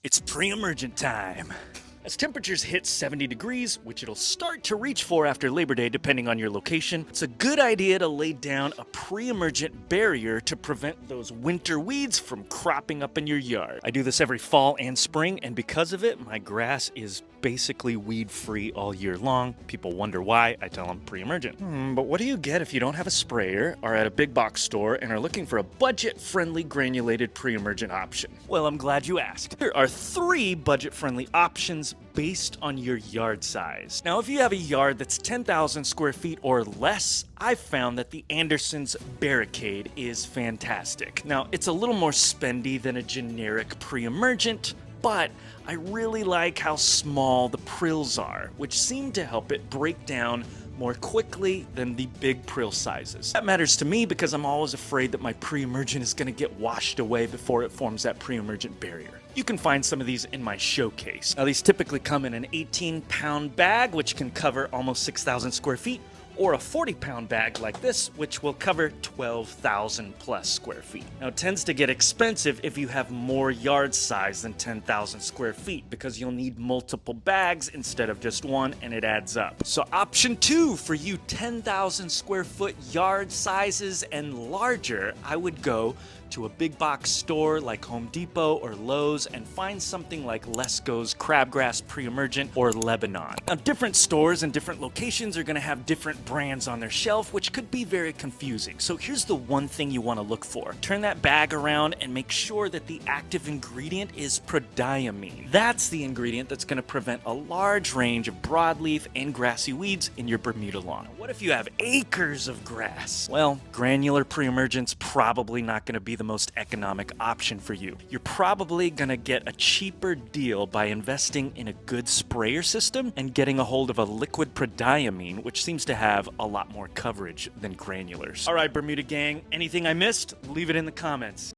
It's pre-emergent time. As temperatures hit 70 degrees, which it'll start to reach for after Labor Day depending on your location, it's a good idea to lay down a pre-emergent barrier to prevent those winter weeds from cropping up in your yard. I do this every fall and spring, and because of it, my grass is basically weed-free all year long. People wonder why. I tell them pre-emergent. But what do you get if you don't have a sprayer, are at a big box store, and are looking for a budget-friendly granulated pre-emergent option? Well, I'm glad you asked. Here are 3 budget-friendly options based on your yard size. Now, if you have a yard that's 10,000 square feet or less, I've found that the Anderson's Barricade is fantastic. Now, it's a little more spendy than a generic pre-emergent, but I really like how small the prills are, which seem to help it break down more quickly than the big prill sizes. That matters to me because I'm always afraid that my pre-emergent is going to get washed away before it forms that pre-emergent barrier. You can find some of these in my showcase. Now, these typically come in an 18-pound bag, which can cover almost 6,000 square feet, or a 40-pound bag like this, which will cover 12,000 plus square feet. Now, it tends to get expensive if you have more yard size than 10,000 square feet because you'll need multiple bags instead of just one, and it adds up. So option 2 for you 10,000 square foot yard sizes and larger, I would go to a big box store like Home Depot or Lowe's and find something like Lesko's Crabgrass Pre-emergent or Lebanon. Now, different stores and different locations are going to have different brands on their shelf, which could be very confusing. So here's the one thing you want to look for. Turn that bag around and make sure that the active ingredient is prodiamine. That's the ingredient that's going to prevent a large range of broadleaf and grassy weeds in your Bermuda lawn. What if you have acres of grass? Well, granular pre-emergent's probably not going to be the most economic option for you. You're probably going to get a cheaper deal by investing in a good sprayer system and getting a hold of a liquid prodiamine, which seems to have a lot more coverage than granulars. All right, Bermuda gang, anything I missed? Leave it in the comments.